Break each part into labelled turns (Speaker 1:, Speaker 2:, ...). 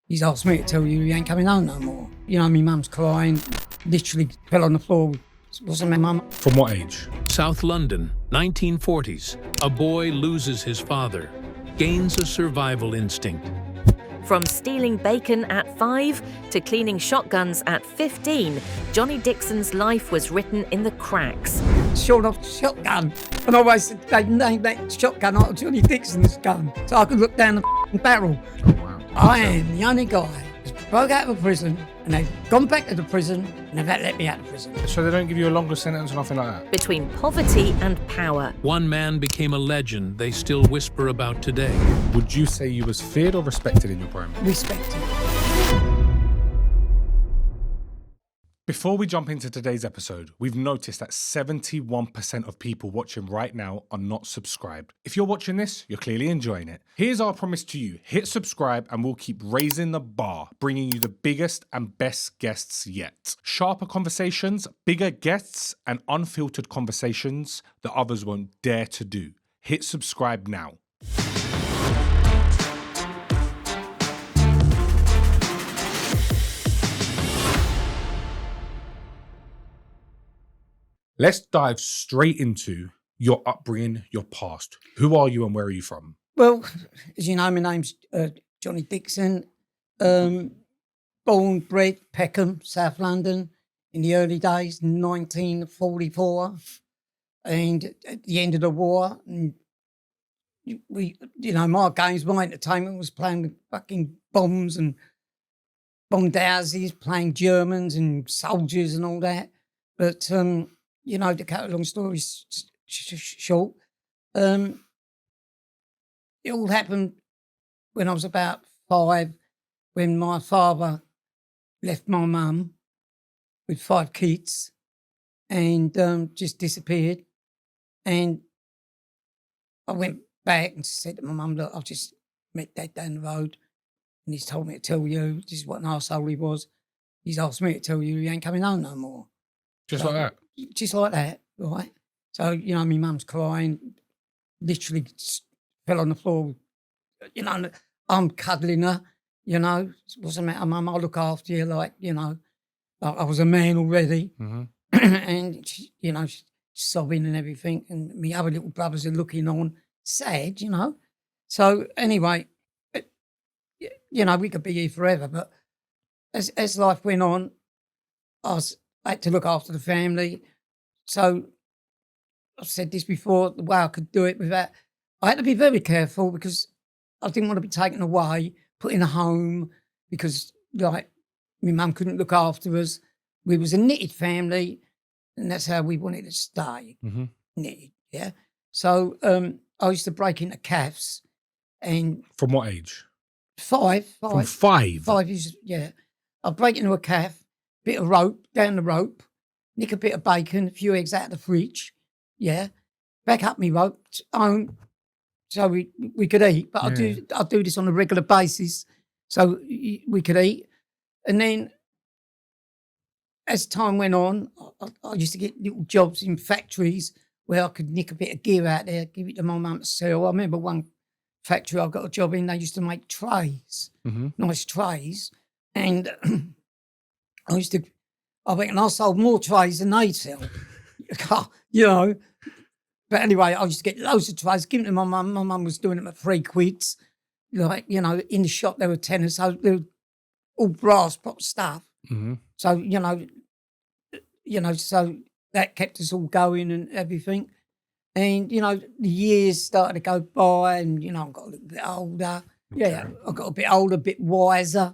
Speaker 1: He's asked me to tell you he ain't coming home no more. You know, my mum's crying, literally fell on the floor. Wasn't my mum?
Speaker 2: From what age?
Speaker 3: South London, 1940s. A boy loses his father, gains a survival instinct.
Speaker 4: From stealing bacon at 5 to cleaning shotguns at 15, Johnny Dixon's life was written in the cracks.
Speaker 1: Short off shotgun. And I always said they named that shotgun after Johnny Dixon's gun, so I could look down the barrel.
Speaker 2: Oh, wow.
Speaker 1: I am the only guy who's broke out of prison, and they've gone back to the prison, and they've let me out of prison.
Speaker 2: So they don't give you a longer sentence or nothing like that?
Speaker 4: Between poverty and power.
Speaker 3: One man became a legend they still whisper about today.
Speaker 2: Would you say you was feared or respected in your prime?
Speaker 1: Respected.
Speaker 2: Before we jump into today's episode, we've noticed that 71% of people watching right now are not subscribed. If you're watching this, you're clearly enjoying it. Here's our promise to you. Hit subscribe and we'll keep raising the bar, bringing you the biggest and best guests yet. Sharper conversations, bigger guests, and unfiltered conversations that others won't dare to do. Hit subscribe now. Let's dive straight into your upbringing, your past. Who are you and where are you from?
Speaker 1: Well, as you know, my name's Johnny Dixon. Born, bred, Peckham, South London, in the early days, 1944. And at the end of the war, and my games, my entertainment was playing with fucking bombs and bombed houses, playing Germans and soldiers and all that. But, to cut a long story short, it all happened when I was about 5, when my father left my mum with 5 kids and just disappeared. And I went back and said to my mum, look, I've just met Dad down the road and he's told me to tell you, this is what an arsehole he was. He's asked me to tell you he ain't coming home no more.
Speaker 2: Just like that?
Speaker 1: Just like that, right? So, my mum's crying, literally fell on the floor. I'm cuddling her, What's the matter, Mum? I'll look after you, like I was a man already.
Speaker 2: Mm-hmm.
Speaker 1: And, she's sobbing and everything. And my other little brothers are looking on, sad, So, anyway, we could be here forever. But as life went on, I had to look after the family. So I've said this before, the way I could do it without, I had to be very careful because I didn't want to be taken away, put in a home, because my mum couldn't look after us. We was a knitted family and that's how we wanted to stay, knitted, yeah. So I used to break into calves and...
Speaker 2: From what age?
Speaker 1: 5.
Speaker 2: From 5?
Speaker 1: 5 years, yeah. I'd break into a calf, bit of rope, down the rope, nick a bit of bacon, a few eggs out of the fridge, yeah, back up me rope, home, so we could eat. But I do this on a regular basis, so we could eat. And then as time went on, I used to get little jobs in factories where I could nick a bit of gear out there, give it to my mum to sell. I remember one factory I got a job in, they used to make trays, nice trays, and I reckon I sold more trays than they sell, But anyway, I used to get loads of trays, give them to my mum. My mum was doing them at 3 quids. In the shop there were tenors, so they were all brass proper stuff.
Speaker 2: Mm-hmm.
Speaker 1: So, so that kept us all going and everything. And, the years started to go by and, I got a little bit older. Okay. Yeah, I got a bit older, a bit wiser,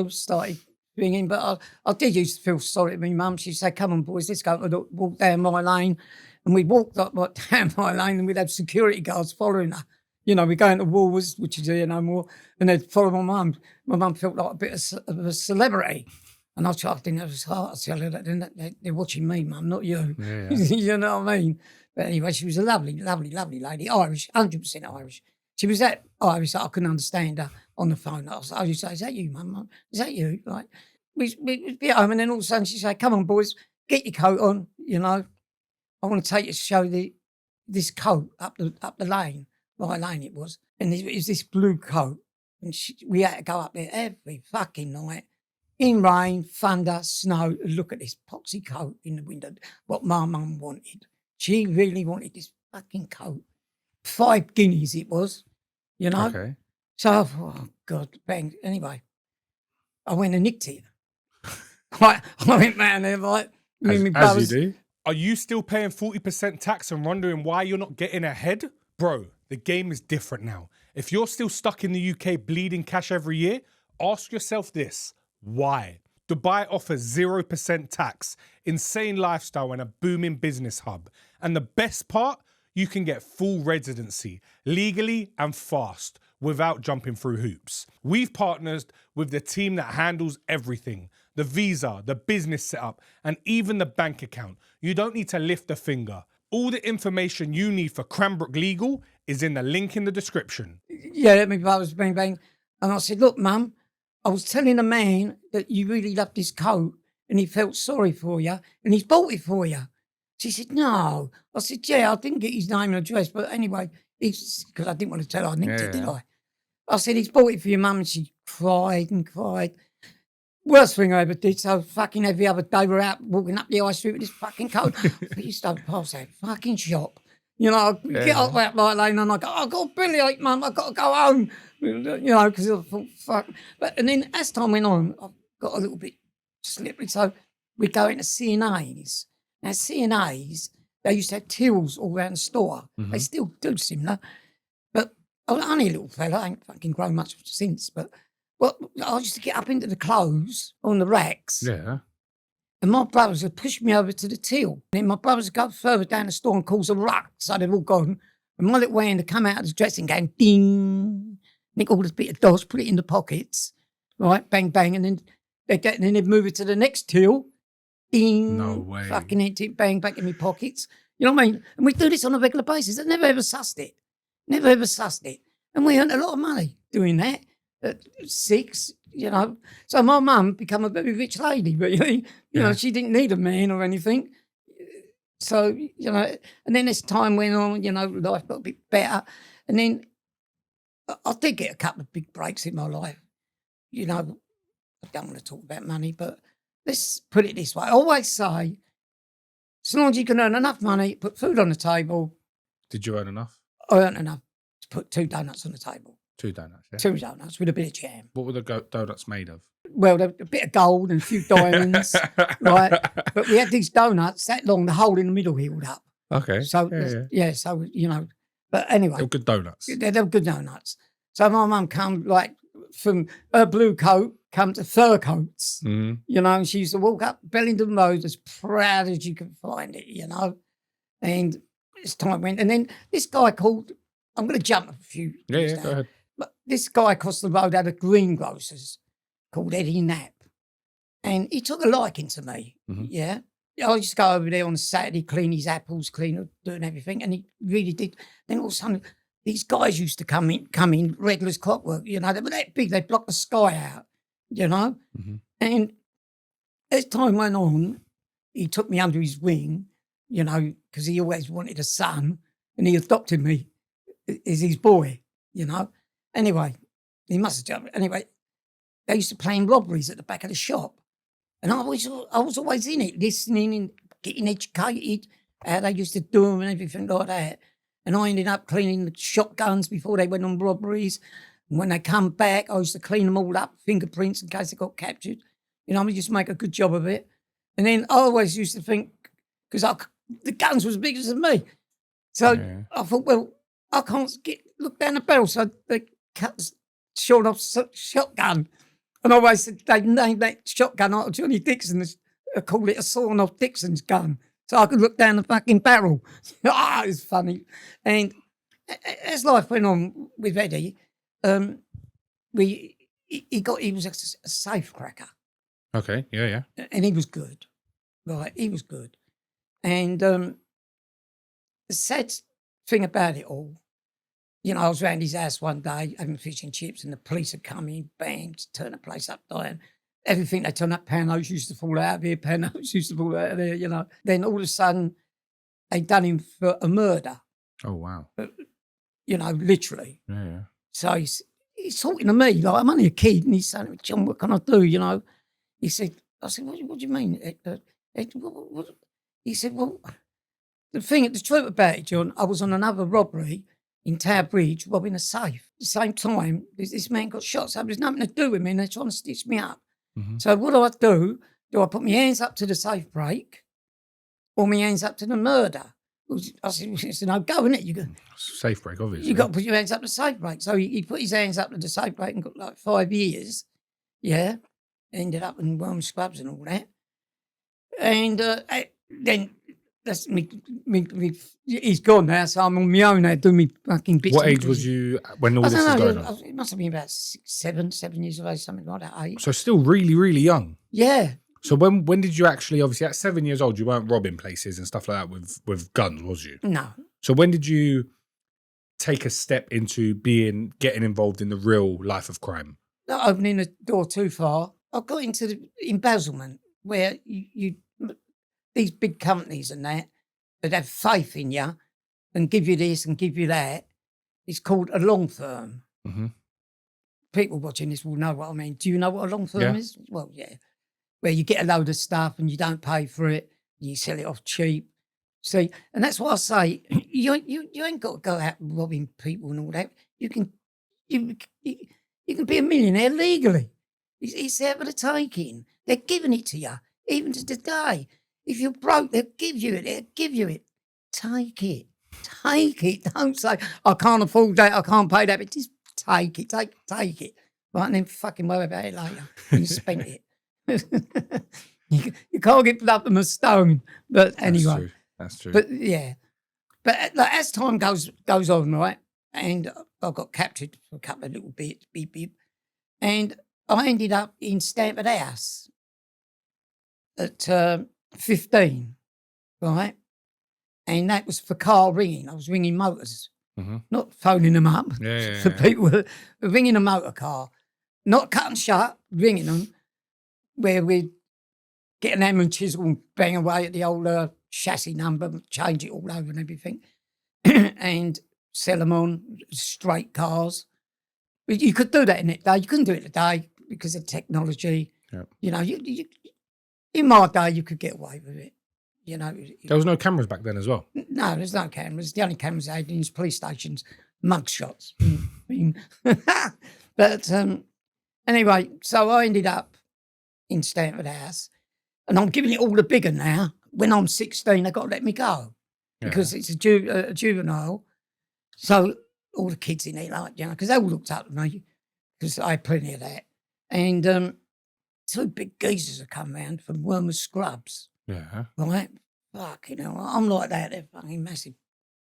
Speaker 1: started ringing. But I did used to feel sorry for my mum. She'd say, come on, boys, let's go walk down my lane. And we'd walk down my lane and we'd have security guards following her. We'd go into Woolworths, which is here no more, and they'd follow my mum. My mum felt like a bit of a celebrity. And I didn't have his heart. I tell her that they're watching me, mum, not you.
Speaker 2: Yeah.
Speaker 1: You know what I mean? But anyway, she was a lovely, lovely, lovely lady. Irish, 100% Irish. She was that Irish that I couldn't understand her on the phone. I used to say, is that you, mum? Is that you? Like, we'd be at home and then all of a sudden she'd say, come on, boys, get your coat on, I want to take you to show this coat up the lane. My lane it was. And it was this blue coat. And we had to go up there every fucking night. In rain, thunder, snow, look at this poxy coat in the window, what my mum wanted. She really wanted this fucking coat. 5 guineas it was, you know?
Speaker 2: Okay.
Speaker 1: So I thought, oh, God, bang. Anyway, I went and nicked it. I went round there, like, me and my
Speaker 2: As
Speaker 1: brothers.
Speaker 2: you do.
Speaker 5: Are you still paying 40% tax and wondering why you're not getting ahead? Bro, the game is different now. If you're still stuck in the UK bleeding cash every year, ask yourself this. Why? Dubai offers 0% tax, insane lifestyle, and a booming business hub. And the best part, you can get full residency, legally and fast, without jumping through hoops. We've partnered with the team that handles everything. The visa, the business setup, and even the bank account. You don't need to lift a finger. All the information you need for Cranbrook Legal is in the link in the description.
Speaker 1: Yeah, my brothers, bang, bang. And I said, look, Mum, I was telling a man that you really loved this coat and he felt sorry for you and he's bought it for you. She said, no. I said, yeah, I didn't get his name and address, but anyway, because I didn't want to tell her I nicked it, did I? I said, he's bought it for your mum, and she cried and cried. Worst thing I ever did, so fucking every other day we're out walking up the high street with this fucking coat. We used to pass that fucking shop. You know, I'd get up that light lane and I go, I've got a bellyache, Mum, I've got to go home. You know, because I thought, fuck. And then as time went on, I got a little bit slippery. So we'd go into C&A's. Now, C&A's, they used to have tills all around the store. They still do similar. But I was only a little fella. I ain't fucking grown much since. But I used to get up into the clothes on the racks.
Speaker 2: Yeah.
Speaker 1: And my brothers would push me over to the till. And then my brothers would go further down the store and cause a ruck. So they'd all gone. And my little hand would come out of the dressing gown, ding, nick all this bit of dosh, put it in the pockets, right, bang, bang. And then they'd move it to the next till, ding,
Speaker 2: No way.
Speaker 1: fucking empty it, bang, back in my pockets. You know what I mean? And we do this on a regular basis. I never ever sussed it. Never ever sussed it. And we earned a lot of money doing that at 6, you know. So my mum became a very rich lady, really. You know, she didn't need a man or anything. So, you know, and then as time went on, you know, life got a bit better. And then I did get a couple of big breaks in my life. You know, I don't want to talk about money, but let's put it this way. I always say, as long as you can earn enough money, put food on the table.
Speaker 2: Did you earn enough?
Speaker 1: I earned enough to put 2 donuts on the table.
Speaker 2: 2 donuts, yeah.
Speaker 1: 2 donuts with a bit of jam.
Speaker 2: What were the donuts made of?
Speaker 1: Well, a bit of gold and a few diamonds, right? But we had these donuts that long, the hole in the middle healed up.
Speaker 2: Okay.
Speaker 1: So, so, you know, but anyway.
Speaker 2: They were good donuts.
Speaker 1: They were good donuts. So my mum come like from her blue coat, come to fur coats, you know, and she used to walk up Bellington Road as proud as you could find it, you know. And as time went, and then this guy called, I'm going to jump a few.
Speaker 2: Yeah, go ahead.
Speaker 1: But this guy across the road had a greengrocer's called Eddie Knapp. And he took a liking to me, yeah. I used to go over there on a Saturday, clean his apples, doing everything, and he really did. Then all of a sudden, these guys used to come in regular as clockwork, you know. They were that big, they'd block the sky out, you know. And as time went on, he took me under his wing, you know, because he always wanted a son, and he adopted me as his boy, you know. Anyway, he must have jumped. Anyway, they used to play in robberies at the back of the shop. And I was always in it, listening and getting educated, how they used to do them and everything like that. And I ended up cleaning the shotguns before they went on robberies. And when they come back, I used to clean them all up, fingerprints in case they got captured. You know, I used to make a good job of it. And then I always used to think, because the guns was as big as me. So I thought, well, I can't look down the barrel. So they cut the short off shotgun. And I always said they named that shotgun after Johnny Dixon. They called it a sawn off Dixon's gun. So I could look down the fucking barrel. It was funny. And as life went on with Eddie, he was a safecracker.
Speaker 2: Okay, yeah.
Speaker 1: And he was good. Right, he was good. And the sad thing about it all, you know, I was around his house one day having fish and chips, and the police had come in, bang, to turn the place up down. Everything they turned up, panos used to fall out of here, panos used to fall out of there, you know. Then all of a sudden, they done him for a murder.
Speaker 2: Oh, wow.
Speaker 1: You know, literally.
Speaker 2: Yeah.
Speaker 1: So he's talking to me like I'm only a kid, and he's saying, "John, what can I do?" You know, he said. I said, "What do you mean?" What? He said, "Well, the truth about it, John, I was on another robbery in Tower Bridge, robbing a safe. At the same time, this man got shot, so there's nothing to do with me, and they're trying to stitch me up. So what do? Do I put my hands up to the safe break, or my hands up to the murder?" I said, "It's a no-go, isn't it? You got
Speaker 2: Safe break, obviously.
Speaker 1: you got to put your hands up to the safe break." So he put his hands up to the safe break and got like 5 years. Yeah, ended up in worm scrubs and all that. And then that's me. He's gone now, so I'm on my own now doing me fucking bits.
Speaker 2: What age was you when all
Speaker 1: I
Speaker 2: this was
Speaker 1: don't know.
Speaker 2: going on?
Speaker 1: It must have been about 7 years of age, something like that. 8.
Speaker 2: So still really, really young.
Speaker 1: Yeah.
Speaker 2: So when did you actually, obviously at 7 years old, you weren't robbing places and stuff like that with guns, was you?
Speaker 1: No.
Speaker 2: So when did you take a step into getting involved in the real life of crime?
Speaker 1: Not opening the door too far. I got into the embezzlement where you these big companies and that have faith in you and give you this and give you that. It's called a long firm.
Speaker 2: Mm-hmm.
Speaker 1: People watching this will know what I mean. Do you know what a long firm is? Well, yeah. Where you get a load of stuff and you don't pay for it, and you sell it off cheap. See, and that's what I say. You ain't got to go out robbing people and all that. You can be a millionaire legally. It's there for the taking. They're giving it to you, even to today. If you're broke, they'll give you it. They'll give you it. Take it. Take it. Don't say, "I can't afford that. I can't pay that." But just take it. Take it. Right, and then fucking worry about it later. You spent it. You can't get blood from a stone. But anyway.
Speaker 2: That's true.
Speaker 1: But yeah. But like, as time goes on, right, and I got captured for a couple of little bits, beep, beep, and I ended up in Stamford House at 15, right? And that was for car ringing. I was ringing motors, not phoning them up. For people who were ringing a motor car, not cut and shut, ringing them, where we'd get an hammer and chisel and bang away at the old chassis number, change it all over and everything, and sell them on straight cars. But you could do that in that day. You couldn't do it today because of technology. Yep. You know, you in my day, you could get away with it. You know,
Speaker 2: there was no cameras back then as well.
Speaker 1: No, there's no cameras. The only cameras they had in police stations, mug shots. But anyway, so I ended up in Stamford House, and I'm giving it all the bigger now. When I'm 16, they got to let me go because it's a juvenile. So all the kids in there, like, you know, because they all looked up to me because I had plenty of that. And 2 big geezers have come round from Wormwood Scrubs.
Speaker 2: Yeah.
Speaker 1: Right? Fucking hell. I'm like that. They're fucking massive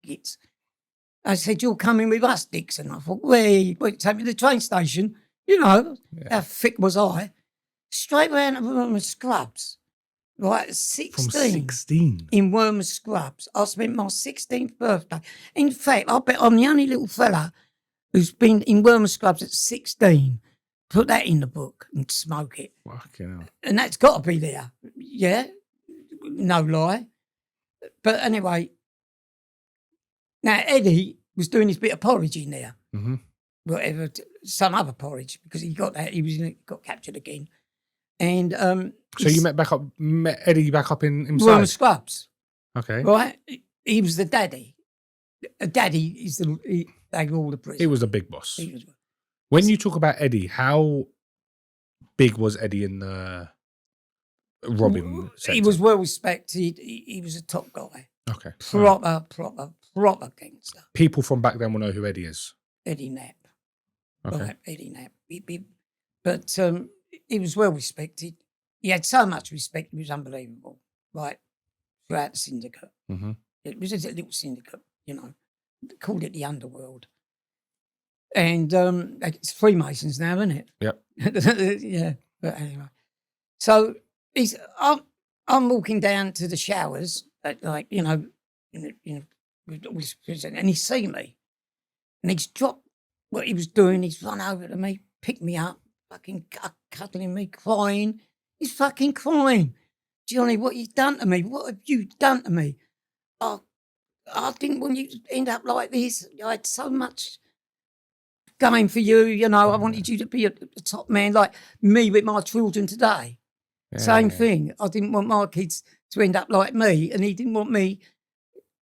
Speaker 1: gits. I said, "You're coming with us, Dixon." I thought, wait, take me to the train station. You know, how thick was I? Straight round to Wormwood Scrubs. Right, 16.
Speaker 2: From 16?
Speaker 1: In Wormwood Scrubs. I spent my 16th birthday. In fact, I bet I'm the only little fella who's been in Wormwood Scrubs at 16. Put that in the book and smoke it.
Speaker 2: Fucking hell.
Speaker 1: And that's got to be there. Yeah, no lie. But anyway, now Eddie was doing his bit of porridge in there.
Speaker 2: Mm-hmm.
Speaker 1: Whatever, some other porridge, because he got that. Got captured again. And
Speaker 2: so you met Eddie back up in
Speaker 1: Wormwood Scrubs.
Speaker 2: Okay.
Speaker 1: Right? He was the daddy. A daddy is they all the prison.
Speaker 2: He was a big boss. When you talk about Eddie, how big was Eddie in the robbing sector?
Speaker 1: He was well respected. He was a top guy.
Speaker 2: Okay.
Speaker 1: Proper gangster.
Speaker 2: People from back then will know who Eddie is.
Speaker 1: Eddie Knapp.
Speaker 2: Okay.
Speaker 1: Right, Eddie Knapp. But he was well respected. He had so much respect, it was unbelievable. Right? Throughout the syndicate.
Speaker 2: Mm-hmm.
Speaker 1: It was a little syndicate, you know. They called it the underworld. And it's Freemasons now, isn't it?
Speaker 2: Yep.
Speaker 1: Yeah. But anyway. So I'm walking down to the showers, like, you know, with all this prison, and he see me. And he's dropped what he was doing. He's run over to me, picked me up, fucking cuddling me, crying. He's fucking crying. "Johnny, what you done to me? What have you done to me? I didn't want you to end up like this. I had so much going for you, you know, I wanted you to be a top man, like me with my children today. Same thing. I didn't want my kids to end up like me, and he didn't want me.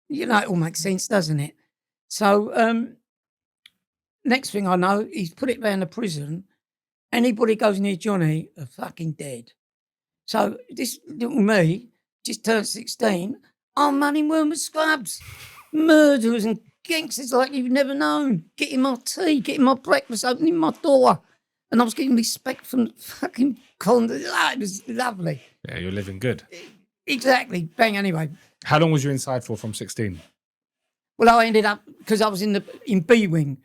Speaker 1: You know, it all makes sense, doesn't it? So, next thing I know, he's put it round the prison. Anybody goes near Johnny are fucking dead. So this little me just turned 16. I'm running round with scrubs, murderers and gangsters like you've never known, getting my tea, getting my breakfast, opening my door. And I was getting respect from the fucking it was lovely.
Speaker 2: Yeah, you're living good.
Speaker 1: Exactly. Bang, anyway.
Speaker 2: How long was you inside for from 16?
Speaker 1: Well, I ended up, because I was in B wing,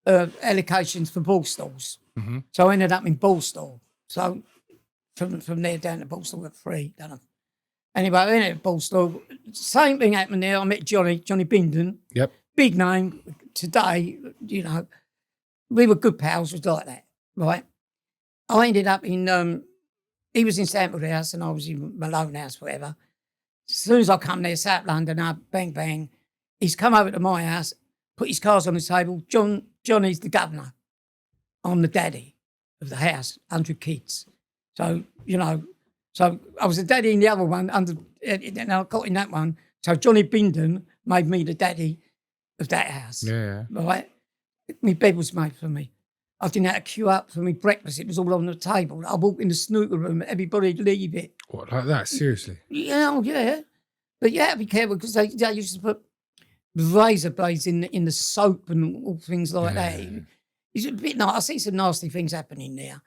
Speaker 1: allocations for ball stalls.
Speaker 2: Mm-hmm.
Speaker 1: So I ended up in ball stall. So from there down to ball stall at 3. Don't know. Anyway, I ended up at ball stall. Same thing happened there. I met Johnny Bindon.
Speaker 2: Yep.
Speaker 1: Big name today, you know. We were good pals, was like that, right? I ended up in, he was in Stamford House and I was in Malone House, whatever. As soon as I come there, South London, bang, bang. He's come over to my house, put his cards on the table. Johnny's the governor. I'm the daddy of the house, 100 kids. So, you know, so I was the daddy in the other one, and I got in that one. So Johnny Bindon made me the daddy of that house.
Speaker 2: Yeah.
Speaker 1: Right? My bed was made for me. I didn't have to queue up for my breakfast. It was all on the table. I walked in the snooker room, everybody'd leave it.
Speaker 2: What, like that? Seriously?
Speaker 1: Yeah, yeah. But you have to be careful because they used to put razor blades in the soap and all things like that. It's a bit nice. I see some nasty things happening there,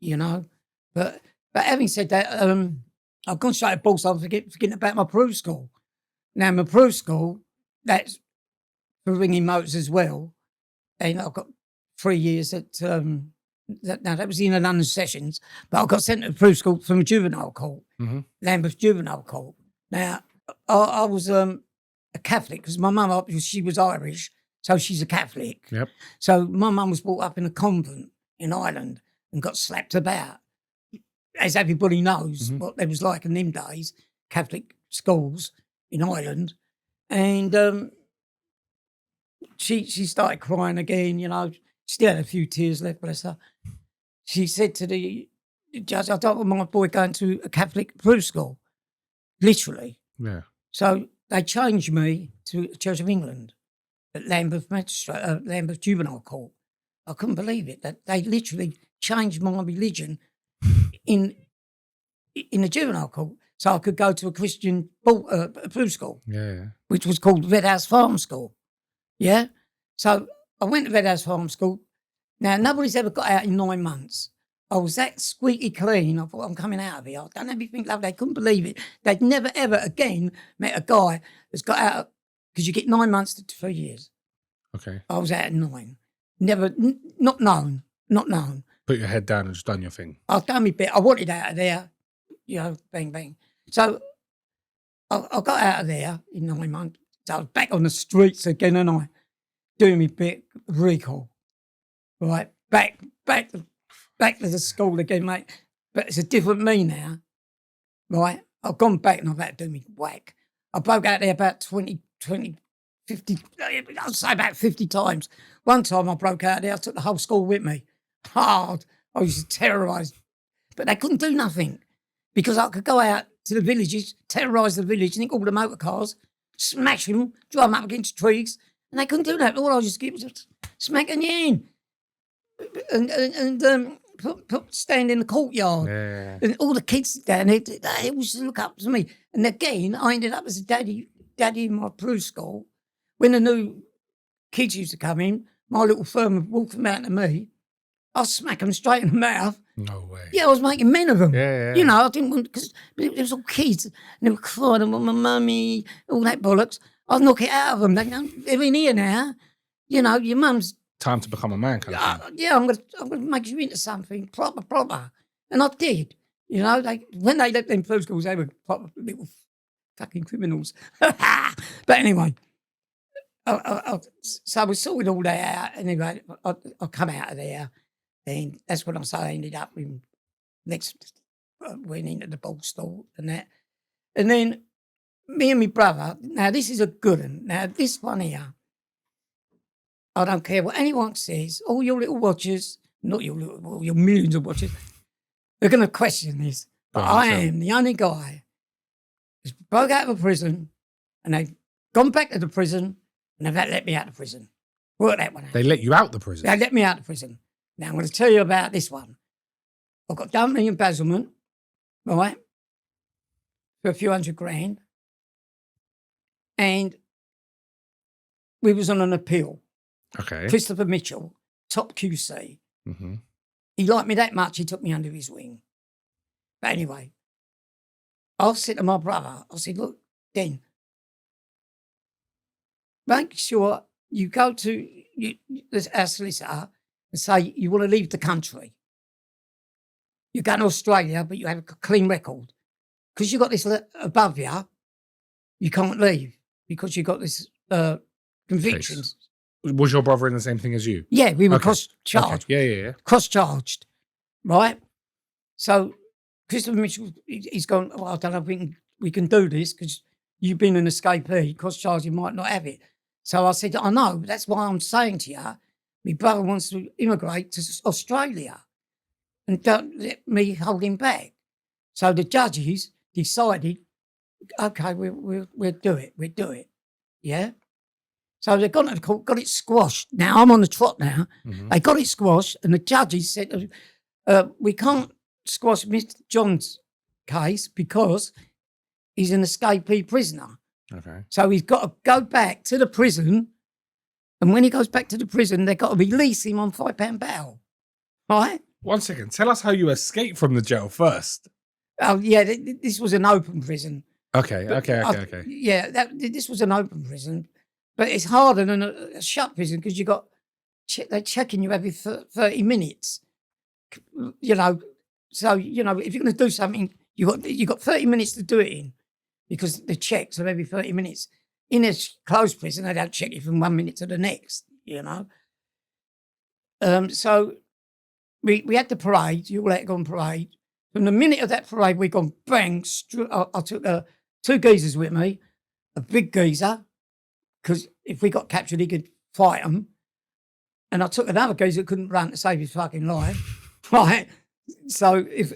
Speaker 1: you know. But having said that, I've gone straight to balls. I'm forgetting about my proof school. Now, my proof school, that's for ringing motors as well. And I've got 3 years at, that was in the London Sessions, but I got sent to proof school from a juvenile court, Lambeth Juvenile Court. Now, I was a Catholic because my mum, she was Irish, so she's a Catholic.
Speaker 2: Yep.
Speaker 1: So my mum was brought up in a convent in Ireland and got slapped about. As everybody knows what there was like in them days, Catholic schools in Ireland. And she started crying again, you know, still had a few tears left, bless her. She said to the judge, I don't want my boy going to a Catholic proof school, literally.
Speaker 2: Yeah.
Speaker 1: So they changed me to Church of England at Lambeth Juvenile Court. I couldn't believe it. That they literally changed my religion in the juvenile court, so I could go to a Christian proof school, which was called Red House Farm School. Yeah, so I went to Red House Farm School. Now nobody's ever got out in 9 months. I was that squeaky clean. I thought, I'm coming out of here. I've done everything lovely. They couldn't believe it. They'd never ever again met a guy that's got out, because you get 9 months to 3 years.
Speaker 2: Okay.
Speaker 1: I was out at 9. Never, not known.
Speaker 2: Put your head down and just done your thing.
Speaker 1: I've done my bit. I wanted out of there, you know, bang, bang. So I got out of there in 9 months. So I was back on the streets again, and I doing my bit, recall. Right, back to the school again, mate. But it's a different me now, right? I've gone back and I've had to do me whack. I broke out there about 20, 50, I'd say about 50 times. One time I broke out there, I took the whole school with me. Hard. I was terrorised. But they couldn't do nothing because I could go out to the villages, terrorise the village, nick all the motor cars, smash them, drive them up against trees, and they couldn't do that. All I just did was just smacking you in and stand in the courtyard.
Speaker 2: Yeah.
Speaker 1: And all the kids down there, they always look up to me. And again, I ended up as a daddy in my proof school. When the new kids used to come in, my little firm would walk them out to me. I'll smack them straight in the mouth.
Speaker 2: No way.
Speaker 1: Yeah, I was making men of them.
Speaker 2: Yeah.
Speaker 1: You know, I didn't want, because it was all kids, and they were crying, and my mummy, all that bollocks. I'd knock it out of them. They're in here now. You know, your mum's.
Speaker 2: Time to become a man, kind of thing.
Speaker 1: Yeah, I'm gonna make you into something proper. And I did. You know, when they left them proof schools, they were proper little fucking criminals. But anyway, so we sorted all that out. Anyway, I come out of there. And that's when I ended up in went into the ball store and that. And then me and my brother, now this is a good one. Now this one here, I don't care what anyone says. All your little watchers, not your little, well, your millions of watchers, they're going to question this. But I am the only guy who's broke out of a prison and they've gone back to the prison and they've let me out of prison. Work that one out.
Speaker 2: They let you out the prison?
Speaker 1: They let me out of prison. Now, I'm going to tell you about this one. I've got done me embezzlement, right, for a few $100,000. And we was on an appeal.
Speaker 2: Okay.
Speaker 1: Christopher Mitchell, top QC.
Speaker 2: Mm-hmm.
Speaker 1: He liked me that much, he took me under his wing. But anyway, I said to my brother, I said, look, Den, make sure you go to our solicitor and say you want to leave the country. You're going to Australia, but you have a clean record. Because you've got this above you can't leave because you've got this convictions.
Speaker 2: Was your brother in the same thing as you?
Speaker 1: Yeah, we were
Speaker 2: Okay.
Speaker 1: cross-charged.
Speaker 2: Okay. Yeah.
Speaker 1: Cross-charged, right? So Christopher Mitchell, he's gone, well, I don't know if we can do this because you've been an escapee, cross-charged, you might not have it. So I said, I know, that's why I'm saying to you, my brother wants to immigrate to Australia and don't let me hold him back. So the judges decided, okay, we'll do it, yeah? So they've gone to the court, got it squashed. Now, I'm on the trot now.
Speaker 2: Mm-hmm.
Speaker 1: They got it squashed, and the judges said, we can't squash Mr. John's case because he's an escapee prisoner.
Speaker 2: Okay.
Speaker 1: So he's got to go back to the prison, and when he goes back to the prison, they've got to release him on £5 bail, right?
Speaker 2: 1 second. Tell us how you escaped from the jail first.
Speaker 1: Oh, yeah, this was an open prison.
Speaker 2: Okay.
Speaker 1: Yeah, this was an open prison, but it's harder than a shut prison because they're checking you every 30 minutes. You know, so if you're going to do something, you got 30 minutes to do it in because the checks are every 30 minutes. In a closed prison, they don't check you from 1 minute to the next. So we had the parade. You all had to go on parade. From the minute of that parade, we gone bang. I took 2 geezers with me, a big geezer, because if we got captured, he could fight them. And I took another geezer that couldn't run to save his fucking life, right? So if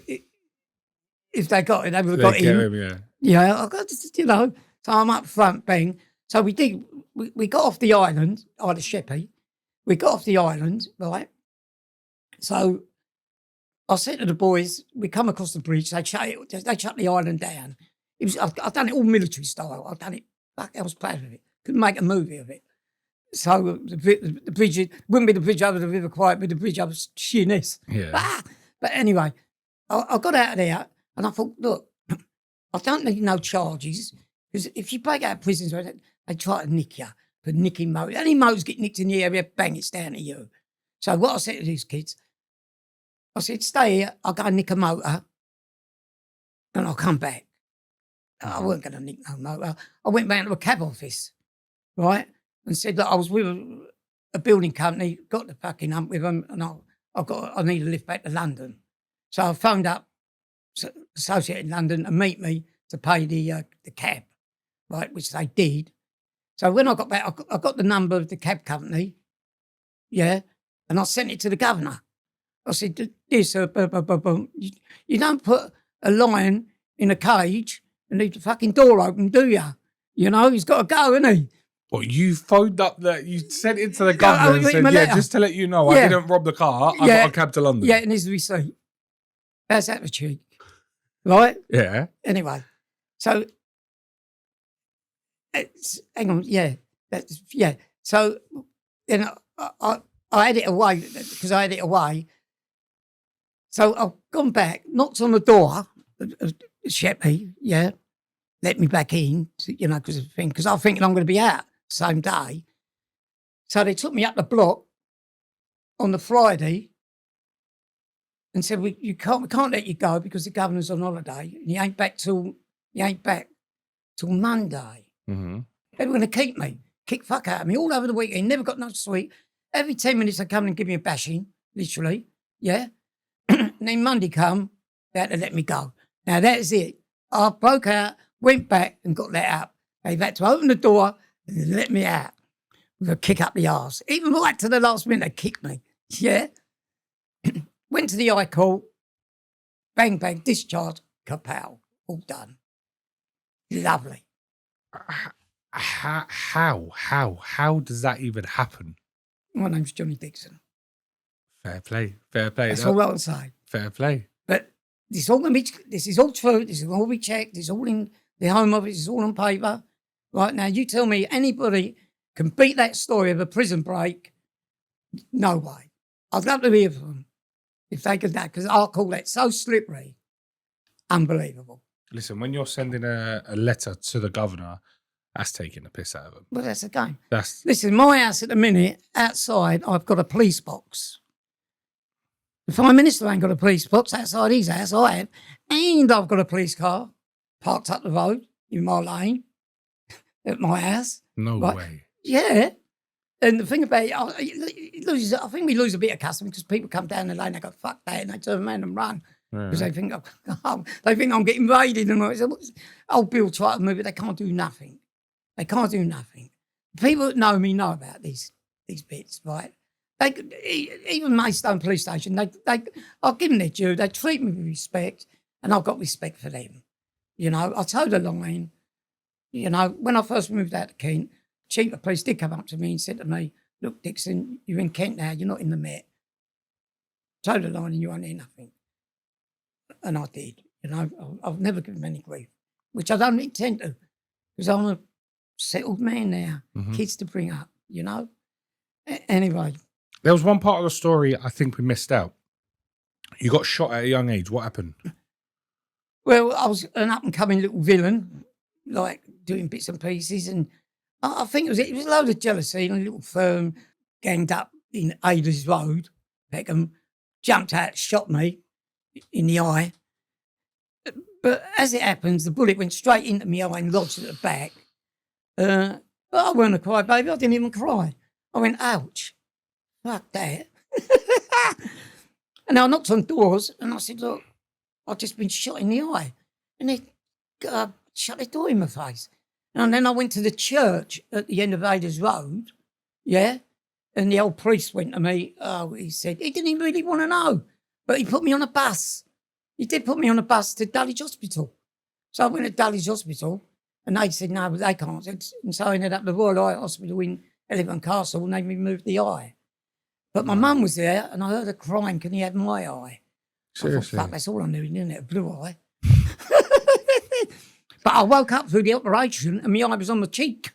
Speaker 1: they got it, they would have got him. Yeah, I got, so I'm up front, bang. So we did. We got off the island, Isle of Sheppey. We got off the island, right? So I said to the boys, we come across the bridge, they shut the island down. I've done it all military style. I've done it, I was proud of it. Couldn't make a movie of it. So the bridge, wouldn't be the bridge over the River Quiet, but the bridge over Sheerness.
Speaker 2: Yeah.
Speaker 1: But anyway, I got out of there and I thought, look, I don't need no charges because if you break out of prisons, they try to nick you for nicking motors. Any motors get nicked in the area, bang, it's down to you. So what I said to these kids, I said, stay here, I'll go nick a motor and I'll come back. I wasn't going to nick no motor. I went round to a cab office, right, and said that I was with a building company, got the fucking hump with them, and I need a lift back to London. So I phoned up Associated in London to meet me to pay the cab, right, which they did. So when I got back, I got the number of the cab company, yeah, and I sent it to the governor. I said, this, you don't put a lion in a cage and leave the fucking door open, do you? He's got to go, isn't he?
Speaker 2: Well, you phoned up you sent it to the governor and said, yeah, just to let you know, I didn't rob the car, I got a cab to London.
Speaker 1: Yeah, and here's the receipt. How's that for cheek? Right?
Speaker 2: Yeah.
Speaker 1: Anyway, so, hang on, yeah. So then I had it away, because I had it away. So I've gone back, knocked on the door of Sheppey, yeah, let me back in, because I'm thinking I'm going to be out the same day. So they took me up the block on the Friday and said, we can't let you go because the governor's on holiday and he ain't back till Monday.
Speaker 2: Mm-hmm.
Speaker 1: They were going to keep me, kick fuck out of me all over the weekend, never got no sleep. Every 10 minutes they come and give me a bashing, literally, yeah. And then Monday come, they had to let me go. Now that's it. I broke out, went back and got let out. They've had to open the door and let me out. with a kick up the arse. Even right to the last minute, they kicked me. Yeah. Went to the high court. Bang, bang, discharge, kapow. All done. Lovely.
Speaker 5: How does that even happen?
Speaker 1: My name's Johnny Dixon.
Speaker 5: Fair play. Fair play.
Speaker 1: That's all I can say.
Speaker 5: Fair play.
Speaker 1: But this is all true. This is all be checked. This is all in the Home Office. It's all on paper. Right now, you tell me anybody can beat that story of a prison break. No way. I'd love to hear from them if they could that, because I'll call that so slippery. Unbelievable.
Speaker 5: Listen, when you're sending a letter to the governor, that's taking the piss out of them.
Speaker 1: Well, that's the game.
Speaker 5: That's
Speaker 1: Listen, my house at the minute, outside, I've got a police box. The Prime Minister ain't got a police box outside his house, I have. And I've got a police car parked up the road in my lane at my house.
Speaker 5: no
Speaker 1: Right.
Speaker 5: way.
Speaker 1: Yeah. And the thing about it, I think we lose a bit of custom because people come down the lane, they go, fuck that, and they turn around and run. Because they think, they think I'm getting raided. And old Bill tried to move it, they can't do nothing. They can't do nothing. People that know me know about these bits, right? They even Maidstone Police Station, I'll give them their due. They treat me with respect, and I've got respect for them. You know, I told the line, you know, when I first moved out to Kent, Chief of Police did come up to me and said to me, look, Dixon, you're in Kent now, you're not in the Met. Told the line and you won't hear nothing. And I did. You know, I've never given any grief, which I don't intend to, because I'm a settled man now, kids to bring up, you know. Anyway.
Speaker 5: There was one part of the story I think we missed out. You got shot at a young age. What happened?
Speaker 1: Well, I was an up-and-coming little villain, like doing bits and pieces, and I think it was a load of jealousy in a little firm, ganged up in Aders Road. Peckham jumped out, shot me in the eye. But as it happens, the bullet went straight into my eye and lodged at the back. But I weren't a cry baby. I didn't even cry. I went, ouch. Fuck that. And I knocked on doors and I said, look, I've just been shot in the eye. And they shut the door in my face. And then I went to the church at the end of Aders Road, yeah? And the old priest went to me, he said, he didn't even really want to know, but he put me on a bus. He did put me on a bus to Dulwich Hospital. So I went to Dulwich Hospital and they said, no, but they can't. And so I ended up at the Royal Eye Hospital in Elephant Castle and they removed the eye. But my mum was there and I heard her crying, can he have my eye?
Speaker 5: Seriously?
Speaker 1: I thought, fuck, that's all I knew, isn't it? A blue eye. But I woke up through the operation and my eye was on my cheek.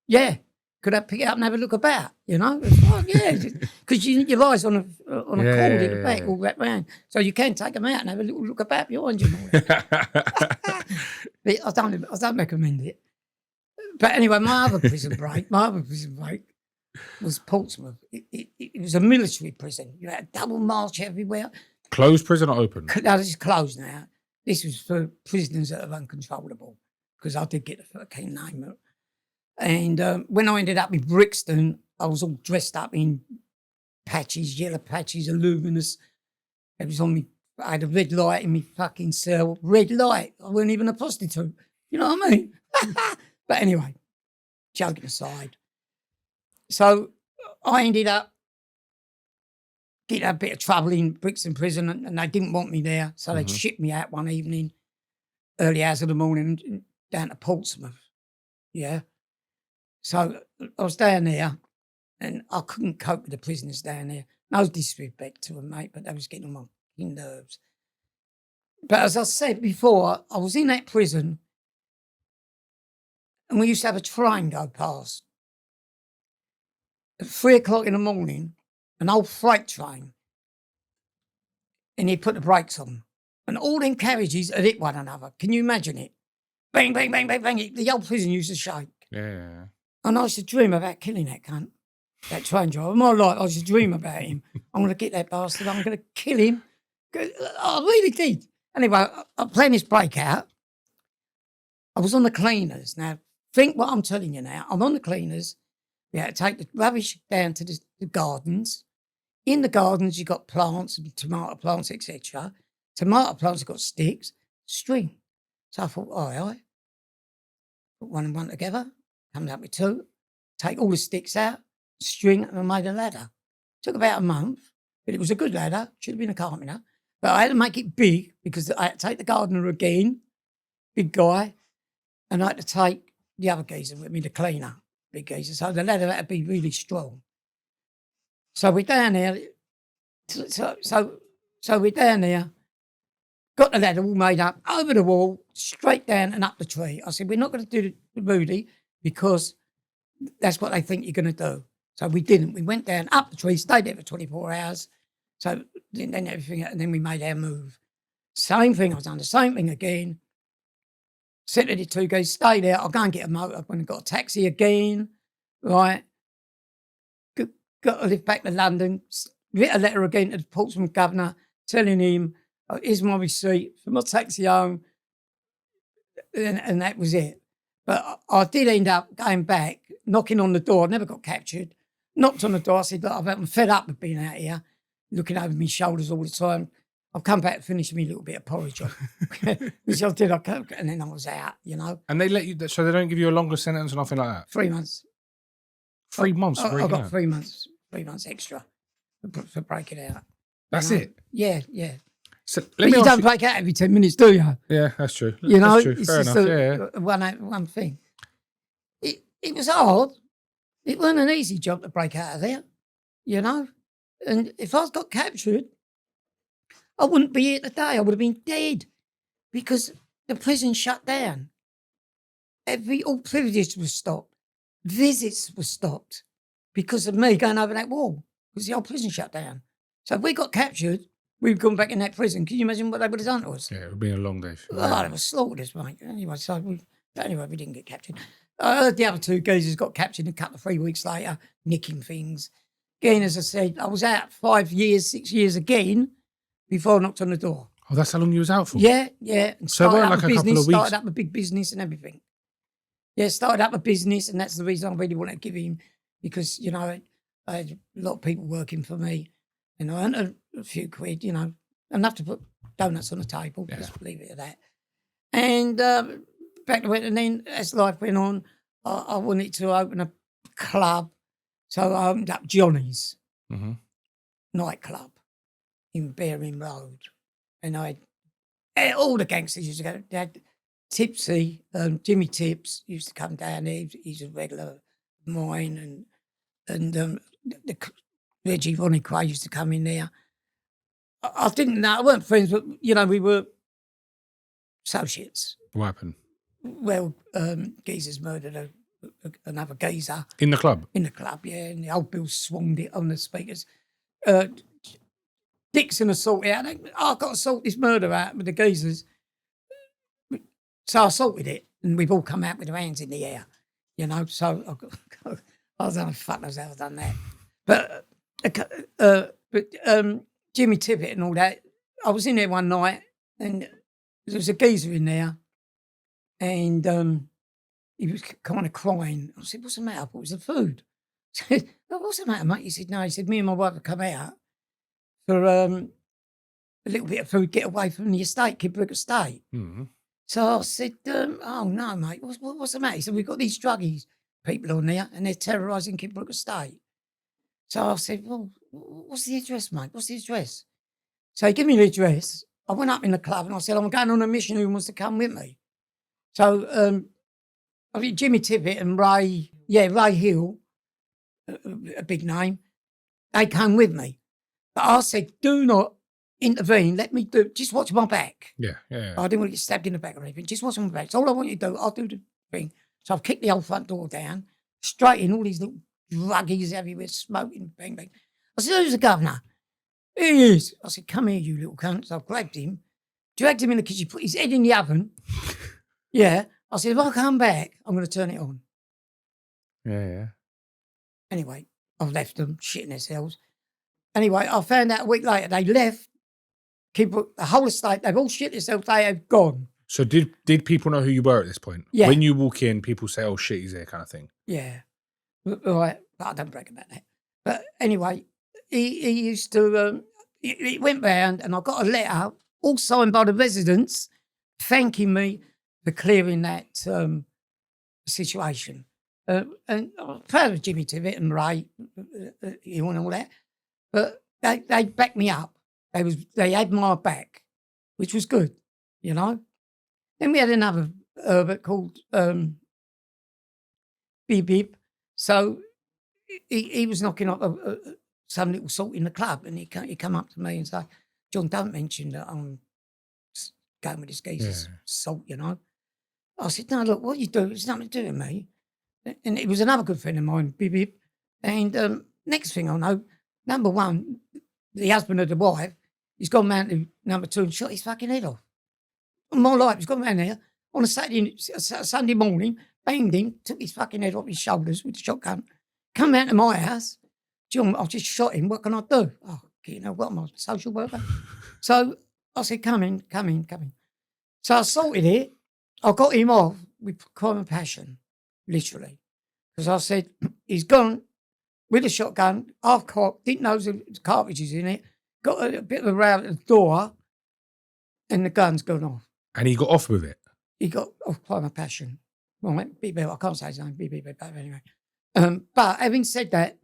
Speaker 1: Yeah. Could I pick it up and have a look about, you know? It's like, yeah. Because your eye's on a cord in the back, all wrapped round. So you can take them out and have a little look about behind you and all that. But I don't recommend it. But anyway, my other prison break was Portsmouth. It was a military prison. You had a double march everywhere.
Speaker 5: Closed prison or open?
Speaker 1: No, this is closed now. This was for prisoners that are uncontrollable, because I did get the fucking name. And when I ended up in Brixton, I was all dressed up in patches, yellow patches, luminous. It was on me. I had a red light in my fucking cell. Red light. I wasn't even a prostitute. You know what I mean? But anyway, joking aside. So I ended up getting a bit of trouble in Brixton prison and they didn't want me there. So they shipped me out one evening, early hours of the morning, down to Portsmouth. Yeah. So I was down there and I couldn't cope with the prisoners down there. No disrespect to them, mate, but they was getting on my fucking nerves. But as I said before, I was in that prison and we used to have a train go past. At 3 o'clock in the morning, an old freight train, and he put the brakes on. And all them carriages had hit one another. Can you imagine it? Bang, bang, bang, bang, bang. The old prison used to shake.
Speaker 5: Yeah.
Speaker 1: And I used to dream about killing that cunt, that train driver. My life, I used to dream about him. I'm going to get that bastard. I'm going to kill him. I really did. Anyway, I'm playing this breakout. I was on the cleaners. Now, think what I'm telling you now. I'm on the cleaners. We had to take the rubbish down to the gardens. In the gardens, you got plants, and tomato plants, etc. Tomato plants have got sticks, string. So I thought, all right. Put one and one together. Comes up with two. take all the sticks out, string, and I made a ladder. Took about a month, but it was a good ladder. Should have been a carpenter. But I had to make it big because I had to take the gardener again, big guy, and I had to take the other geezer with me, the cleaner, big geezer. So the ladder had to be really strong. So we're down there. So we're down there. Got the ladder all made up, over the wall, straight down and up the tree. I said, we're not going to do the Moody because that's what they think you're going to do. So we didn't. We went down, up the tree, stayed there for 24 hours. So then everything, and then we made our move. Same thing, I've done the same thing again. Said to the two guys, stay there, I'll go and get a motor. I've gone and got a taxi again, right? Got to live back to London, writ a letter again to the Portsmouth governor telling him, here's my receipt for my taxi home, and that was it. But I did end up going back, knocking on the door, never got captured, knocked on the door, I said, look, I'm fed up with being out here, looking over my shoulders all the time. I've come back to finish me a little bit of porridge off, which I did, and then I was out, you know.
Speaker 2: And they let you, so they don't give you a longer sentence or nothing like that?
Speaker 1: 3 months.
Speaker 2: 3 months?
Speaker 1: I got 3 months extra for breaking out.
Speaker 2: That's it?
Speaker 1: Yeah.
Speaker 2: So,
Speaker 1: But you don't break out every 10 minutes, do you?
Speaker 2: Yeah, that's true.
Speaker 1: You know,
Speaker 2: that's true.
Speaker 1: it's
Speaker 2: Fair
Speaker 1: just
Speaker 2: enough.
Speaker 1: one thing. It was hard. It wasn't an easy job to break out of there, you know. And if I got captured, I wouldn't be here today. I would have been dead because the prison shut down. All privileges was stopped. Visits were stopped because of me going over that wall because the old prison shut down. So if we got captured, we'd gone back in that prison. Can you imagine what they would have done to us?
Speaker 2: Yeah, it would have been a long day.
Speaker 1: Oh, they were slaughtered us, mate. Anyway, we didn't get captured. The other two geezers got captured a couple of 3 weeks later, nicking things. Again, as I said, I was out 5 years, 6 years again before I knocked on the door.
Speaker 2: Oh, that's how long you was out for?
Speaker 1: Yeah. And
Speaker 2: So it weren't like a couple of weeks?
Speaker 1: Started up a big business and everything. Yeah, started up a business, and that's the reason I really want to give him, because, you know, I had a lot of people working for me, and I earned a few quid, you know, enough to put donuts on the table, just leave it at that. And back to it, and then as life went on, I wanted to open a club, so I opened up Johnny's nightclub in Bearing Road, and I had all the gangsters used to go. They had Tipsy, Jimmy Tips used to come down there. He's a regular of mine, and the Reggie Ronnie Quay used to come in there. I didn't know, I weren't friends, but you know, we were associates.
Speaker 2: What happened?
Speaker 1: Well, geezers murdered another geezer.
Speaker 2: In the club?
Speaker 1: In the club, yeah. And the old Bill swung it on the speakers. Dixon assaulted out. I've got to sort this murder out with the geezers. So I sorted it, and we've all come out with our hands in the air, you know. So I don't know, fuck knows how I've done that. But Jimmy Tippett and all that, I was in there one night, and there was a geezer in there, and he was kind of crying. I said, what's the matter? I thought it was the food. I said, oh, what's the matter, mate? He said, no. He said, me and my wife have come out for a little bit of food, get away from the estate, Kidbrooke Estate.
Speaker 2: Mm-hmm.
Speaker 1: So I said, oh, no, mate, what's the matter? He said, we've got these druggies people on there, and they're terrorising Kidbrooke Estate. So I said, well, what's the address, mate? What's the address? So he gave me the address. I went up in the club, and I said, I'm going on a mission. Who wants to come with me? So I think Jimmy Tippett and Ray Hill, a big name, they came with me. But I said, do not intervene. Let me just watch my back.
Speaker 2: Yeah.
Speaker 1: I didn't want to get stabbed in the back or anything. Just watch my back. It's all I want you to do. I'll do the thing. So I've kicked the old front door down, straight in, all these little druggies everywhere, smoking, bang, bang. I said, who's the governor? He is. I said, come here, you little cunt. So I grabbed him, dragged him in the kitchen, put his head in the oven. Yeah. I said, if I come back, I'm going to turn it on.
Speaker 2: Yeah.
Speaker 1: Anyway, I've left them shitting themselves. Anyway, I found out a week later they left. The whole estate, they've all shit themselves. They have gone.
Speaker 2: So did people know who you were at this point?
Speaker 1: Yeah.
Speaker 2: When you walk in, people say, oh, shit, he's there kind of thing.
Speaker 1: Yeah. Right. But I don't brag about that. But anyway, he used to, he went round, and I got a letter, all signed by the residents, thanking me for clearing that situation. And I'm proud of Jimmy Tibbet and Ray, and all that. But they backed me up. They had my back, which was good, you know. Then we had another Herbert called Bib Bib. So he was knocking up some little salt in the club, and he come up to me and say, "John, don't mention that I'm going with this geezer's salt, you know." I said, "No, look, what you do, it's nothing to do with me." And it was another good friend of mine, Bib Bib. And next thing I know, number one, the husband of the wife, he's gone round to number two and shot his fucking head off. In my life, he's gone round there on a Sunday morning, banged him, took his fucking head off his shoulders with the shotgun, come round to my house. "John, I've just shot him. What can I do?" "Oh, you know what, I'm a social worker." So I said, come in. So I sorted it. I got him off with crime and passion, literally. Because I said, he's gone with a shotgun, half cocked, didn't know there was cartridges in it, got a bit of a row at the door, and the gun's gone off.
Speaker 2: And he got off with it?
Speaker 1: He got off crime and passion. Right, I can't say his name, but anyway. But having said that,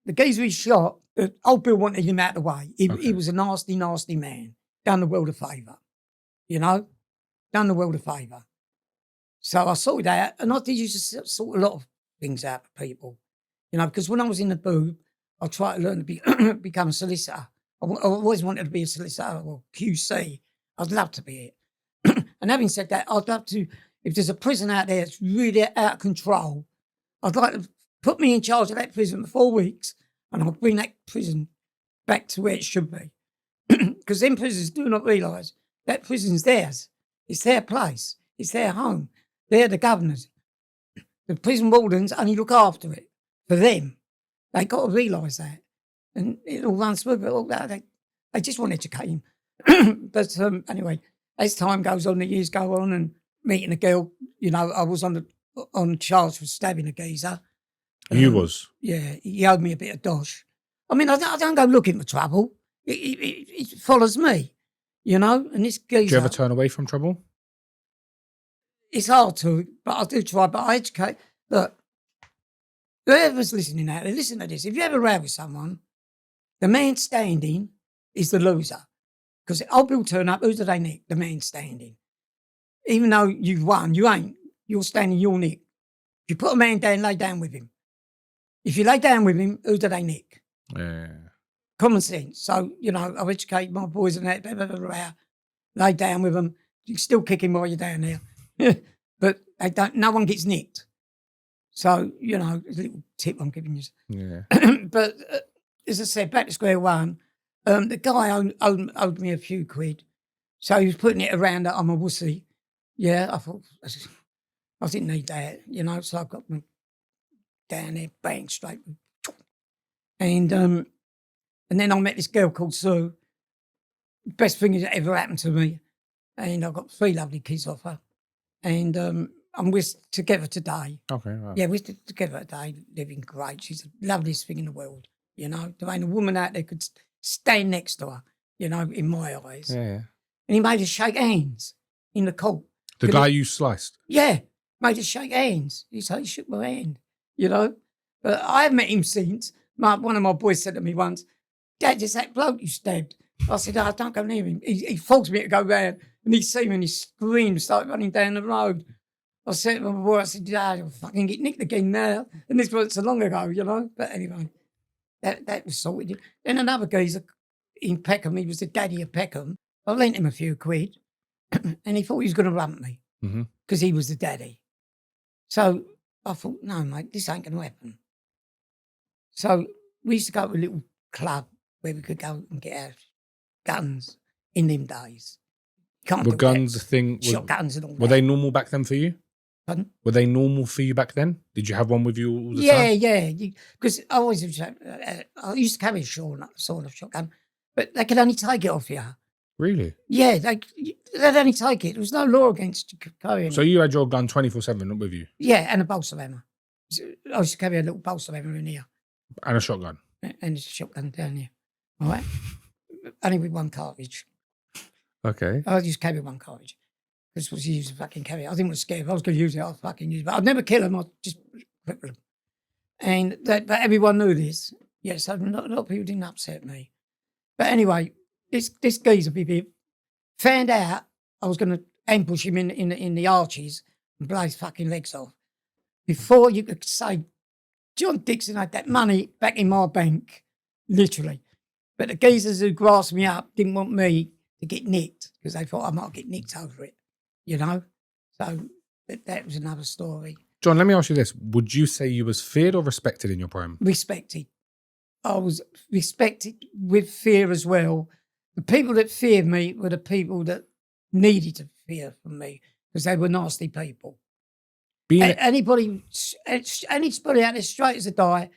Speaker 1: the geezer he shot, old Bill wanted him out of the way. He was a nasty, nasty man. Done the world a favour, you know? Done the world a favour. So I sorted out, and I did used to sort a lot of things out for people, you know, because when I was in the booth, I tried to learn to become a solicitor. I always wanted to be a solicitor or QC. I'd love to be it. And having said that, I'd love to, if there's a prison out there that's really out of control, I'd like to put me in charge of that prison for 4 weeks, and I'll bring that prison back to where it should be. Because them prisoners do not realise that prison's theirs. It's their place. It's their home. They're the governors. The prison wardens only look after it for them. They got to realise that. And it'll run smooth. All that. They just want educating. But anyway, as time goes on, the years go on, and meeting a girl, you know, I was on charge for stabbing a geezer.
Speaker 2: You was?
Speaker 1: Yeah, he owed me a bit of dosh. I mean, I don't go looking for trouble. It follows me, you know, and this geezer...
Speaker 2: Do you ever turn away from trouble?
Speaker 1: It's hard to, but I do try, but I educate. Look, whoever's listening out there, listen to this. If you ever row with someone, the man standing is the loser. Because old Bill turn up, who do they nick? The man standing. Even though you've won, you ain't. You're standing, you'll nick. If you put a man down, lay down with him. If you lay down with him, who do they nick?
Speaker 2: Yeah.
Speaker 1: Common sense. So, you know, I've educated my boys and that, blah, blah, blah, blah, lay down with them. You can still kick him while you're down there. But they don't, no one gets nicked. So, you know, a little tip I'm giving you.
Speaker 2: Yeah.
Speaker 1: But as I said, back to square one, the guy owed me a few quid. So he was putting it around that I'm a wussy. Yeah, I thought, I didn't need that, you know, so I got them down there, bang, straight. And then I met this girl called Sue. Best thing that ever happened to me. And I got 3 lovely kids off her. And we're together today.
Speaker 2: Okay. Right.
Speaker 1: Yeah, we're together today, living great. She's the loveliest thing in the world, you know. There ain't a woman out there could stand next to her, you know, in my eyes.
Speaker 2: Yeah.
Speaker 1: And he made us shake hands in the court.
Speaker 2: The guy you sliced?
Speaker 1: Yeah, made us shake hands. He shook my hand, you know. But I haven't met him since. One of my boys said to me once, "Dad, is that bloke you stabbed?" I said, "Oh, don't go near him." He forced me to go round, and he see me and he screamed, started running down the road. I said to my boy, I said, "Dad, I'll fucking get nicked again now." And this was so long ago, you know. But anyway, that was sorted. Then another geezer in Peckham, he was the daddy of Peckham. I lent him a few quid, and he thought he was going to rump me because he was the daddy. So I thought, no, mate, this ain't going to happen. So we used to go to a little club where we could go and get our guns in them days.
Speaker 2: Were guns a thing?
Speaker 1: Shotguns and all that.
Speaker 2: Were they normal back then for you?
Speaker 1: Pardon?
Speaker 2: Were they normal for you back then? Did you have one with you all the
Speaker 1: Yeah,
Speaker 2: time?
Speaker 1: yeah. Because I always I used to carry a sort of shotgun, but they could only take it off you.
Speaker 2: Really?
Speaker 1: Yeah, they'd only take it. There was no law against carrying
Speaker 2: So
Speaker 1: it.
Speaker 2: you had your gun 24/7 with you?
Speaker 1: Yeah, and a bolster hammer. I used to carry a little bolster hammer in here.
Speaker 2: And a shotgun?
Speaker 1: And a shotgun down here. All right? Only with one cartridge.
Speaker 2: Okay.
Speaker 1: I used to carry one cartridge. This was used to fucking carry it. I didn't want to scare. If I was going to use it, I'd fucking use it. But I'd never kill them. I'd just cripple them. And but everyone knew this. Yes, a lot of people didn't upset me. But anyway, this geezer found out I was going to ambush him in the arches and blow his fucking legs off. Before you could say, John Dixon had that money back in my bank, literally. But the geezers who grasped me up didn't want me to get nicked because they thought I might get nicked over it, you know? So that was another story.
Speaker 2: John, let me ask you this. Would you say you was feared or respected in your prime?
Speaker 1: Respected. I was respected with fear as well. The people that feared me were the people that needed to fear from me because they were nasty people. Anybody out there straight as a die,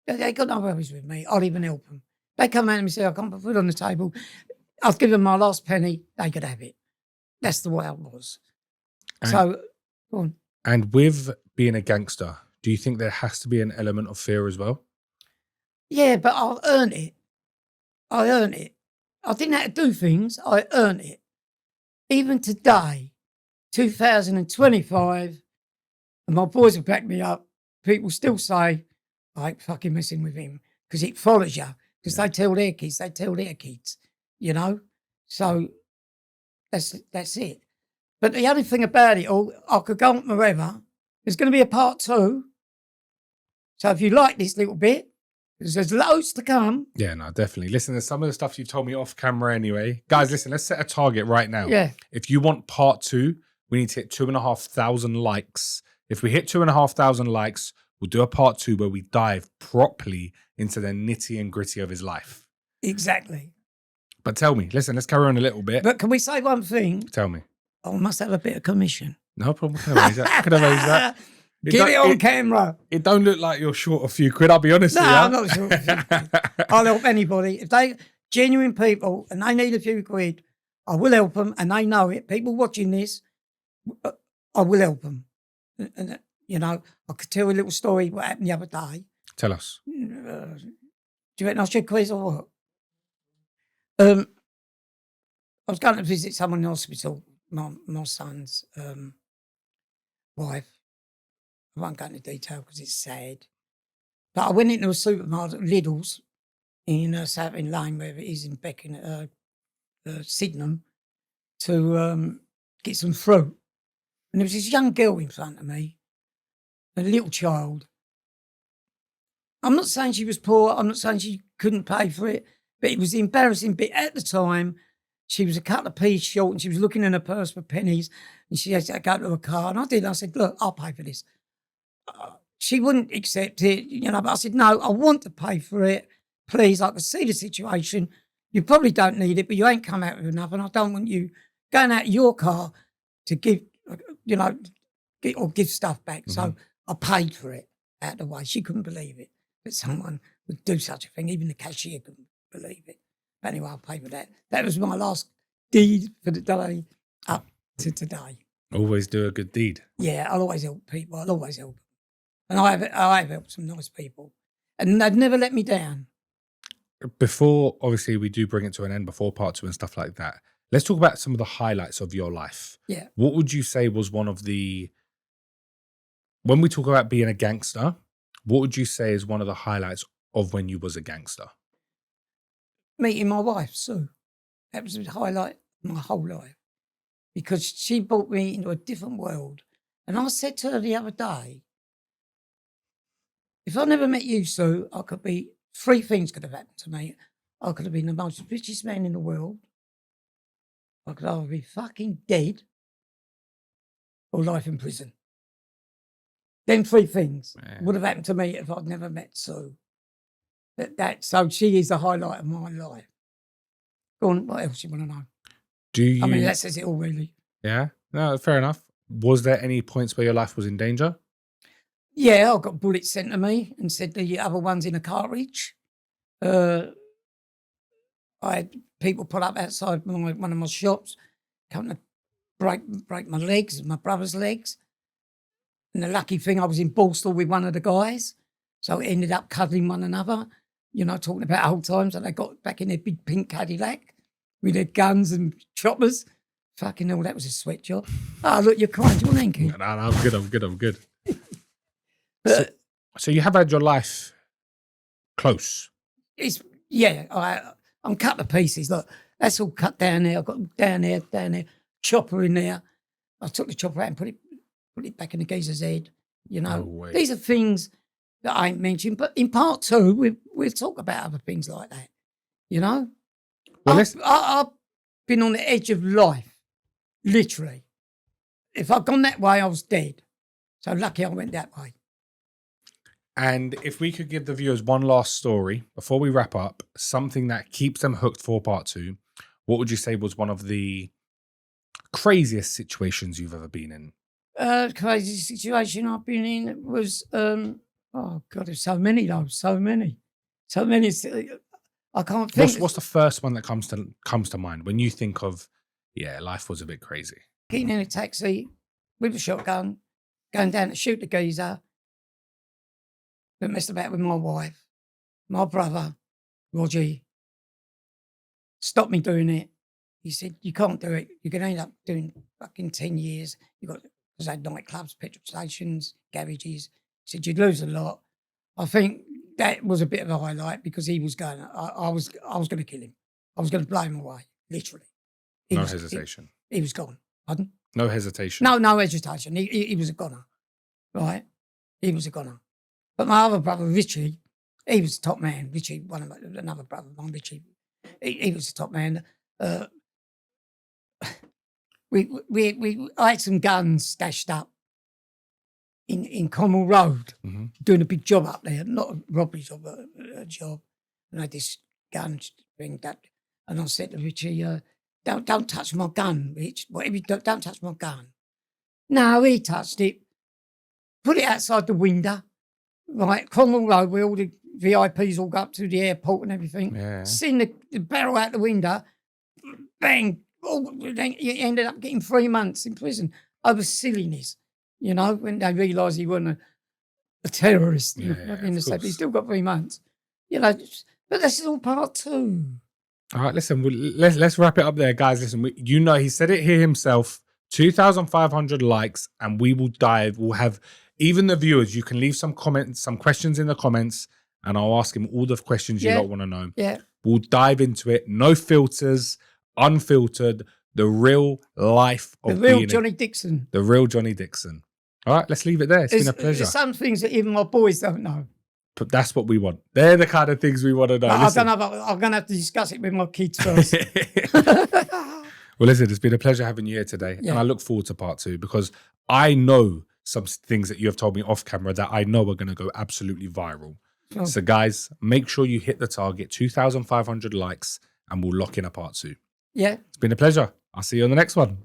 Speaker 1: they got no worries with me. I'll even help them. They come out and say, I can't put food on the table. I'll give them my last penny. They could have it. That's the way I was. So, go on.
Speaker 2: And with being a gangster, do you think there has to be an element of fear as well?
Speaker 1: Yeah, but I'll earn it. I earn it. I didn't have to do things. I earned it. Even today, 2025, and my boys have backed me up, people still say, I ain't fucking messing with him because it follows you. Because they tell their kids, you know? So that's it. But the only thing about it all, I could go on forever. There's going to be a part 2. So if you like this little bit, there's loads to come.
Speaker 2: Yeah, no, definitely. Listen, there's some of the stuff you've told me off camera anyway. Guys, listen, let's set a target right now.
Speaker 1: Yeah.
Speaker 2: If you want part 2, we need to hit 2,500 likes. If we hit 2,500 likes, we'll do a part 2 where we dive properly into the nitty and gritty of his life.
Speaker 1: Exactly.
Speaker 2: But tell me, listen, let's carry on a little bit.
Speaker 1: But can we say one thing?
Speaker 2: Tell me.
Speaker 1: I must have a bit of commission.
Speaker 2: No problem. Can I raise that? Can I raise that?
Speaker 1: Get it on camera.
Speaker 2: It don't look like you're short a few quid, I'll be honest with you.
Speaker 1: No, I'm not short a few quid. I'll help anybody. If they genuine people and they need a few quid, I will help them and they know it. People watching this, I will help them. And you know, I could tell a little story what happened the other day.
Speaker 2: Tell us.
Speaker 1: Do you reckon I should quiz or what? I was going to visit someone in the hospital, my son's wife. I won't go into detail because it's sad. But I went into a supermarket, Lidl's, in South End Lane, wherever it is in Beckenham, Sydenham, to get some fruit. And there was this young girl in front of me, a little child. I'm not saying she was poor. I'm not saying she couldn't pay for it. But it was the embarrassing bit at the time. She was a couple of peas short and she was looking in her purse for pennies and she had to go to her car. And I did. I said, look, I'll pay for this. She wouldn't accept it, you know, but I said, no, I want to pay for it. Please, I can see the situation. You probably don't need it, but you ain't come out with enough. And I don't want you going out of your car to give, you know, give stuff back. Mm-hmm. So I paid for it out of the way. She couldn't believe it that someone would do such a thing. Even the cashier couldn't believe it. But anyway, I'll pay for that. That was my last deed for the day up to today.
Speaker 2: Always do a good deed.
Speaker 1: Yeah, I'll always help people. I'll always help. And I have helped some nice people. And they've never let me down.
Speaker 2: Before, obviously, we do bring it to an end before part 2 and stuff like that. Let's talk about some of the highlights of your life.
Speaker 1: Yeah.
Speaker 2: What would you say was one of the, when we talk about being a gangster, what would you say is one of the highlights of when you was a gangster?
Speaker 1: Meeting my wife, Sue. That was the highlight of my whole life. Because she brought me into a different world. And I said to her the other day, if I never met you, Sue, I could be, 3 things could have happened to me. I could have been the most richest man in the world. I could either be fucking dead or life in prison. Them 3 things would have happened to me if I'd never met Sue. So she is the highlight of my life. Go on, what else you want to know? I mean, that says it all, really. Yeah,
Speaker 2: no, fair enough. Was there any points where your life was in danger?
Speaker 1: Yeah, I got bullets sent to me and said the other one's in a cartridge. I had people put up outside one of my shops, coming to break my legs, my brother's legs. And the lucky thing, I was in Borstal with one of the guys, so it ended up cuddling one another, you know, talking about old times. And they got back in their big pink Cadillac with their guns and choppers. Fucking hell, that was a sweat job. Oh, look, you're crying. Do you want an hanky?
Speaker 2: No, I'm good.
Speaker 1: But
Speaker 2: So you have had your life close.
Speaker 1: I'm cut to pieces. Look, that's all cut down there. I've got down there, chopper in there. I took the chopper out and put it back in the geezer's head. You know,
Speaker 2: No way.
Speaker 1: these are things that I ain't mentioned. But in part 2, we'll talk about other things like that. You know,
Speaker 2: Well,
Speaker 1: I've been on the edge of life, literally. If I'd gone that way, I was dead. So lucky I went that way.
Speaker 2: And if we could give the viewers one last story before we wrap up, something that keeps them hooked for part 2, what would you say was one of the craziest situations you've ever been in?
Speaker 1: Crazy situation I've been in was, oh God, there's so many though, so many. I can't think.
Speaker 2: What's the first one that comes to mind when you think of, life was a bit crazy?
Speaker 1: Getting in a taxi with a shotgun, going down to shoot the geezer, that messed about with my wife, my brother, Roger, stopped me doing it. He said, you can't do it. You're going to end up doing fucking 10 years. Because I had nightclubs, petrol stations, garages. He said, you'd lose a lot. I think that was a bit of a highlight because he was going, I was going to kill him. I was going to blow him away, literally.
Speaker 2: No hesitation.
Speaker 1: He was gone. Pardon?
Speaker 2: No hesitation.
Speaker 1: No hesitation. He was a goner, right? He was a goner. But my other brother, Richie, he was the top man. Richie, another brother of mine, Richie, he was the top man. I had some guns stashed up in Cornwall Road, doing a big job up there, not a robbery job, but a job. And I had this gun thing that, and I said to Richie, don't touch my gun, Rich. Whatever you do, don't touch my gun. No, he touched it. Put it outside the window. Right, Cornwall Road, where all the VIPs all go up to the airport and everything.
Speaker 2: Yeah.
Speaker 1: Seen the barrel out the window, bang. You ended up getting 3 months in prison over silliness. You know, when they realised he wasn't a terrorist. He still got 3 months. You know, but this is all part 2.
Speaker 2: All right, listen, let's wrap it up there, guys. Listen, he said it here himself, 2,500 likes, and we will dive. We'll have even the viewers, you can leave some comments, some questions in the comments, and I'll ask him all the questions you don't want to know.
Speaker 1: Yeah.
Speaker 2: We'll dive into it. No filters, unfiltered, the real life of
Speaker 1: the real Johnny Dixon.
Speaker 2: The real Johnny Dixon. All right, let's leave it there. It's been a pleasure.
Speaker 1: There's some things that even my boys don't know.
Speaker 2: But that's what we want. They're the kind of things we want to know.
Speaker 1: I don't know, but I'm going to have to discuss it with my kids first.
Speaker 2: Well, listen, it's been a pleasure having you here today.
Speaker 1: Yeah.
Speaker 2: And I look forward to part 2 because I know some things that you have told me off camera that I know are going to go absolutely viral.
Speaker 1: Sure.
Speaker 2: So guys, make sure you hit the target, 2,500 likes, and we'll lock in a part 2.
Speaker 1: Yeah.
Speaker 2: It's been a pleasure. I'll see you on the next one.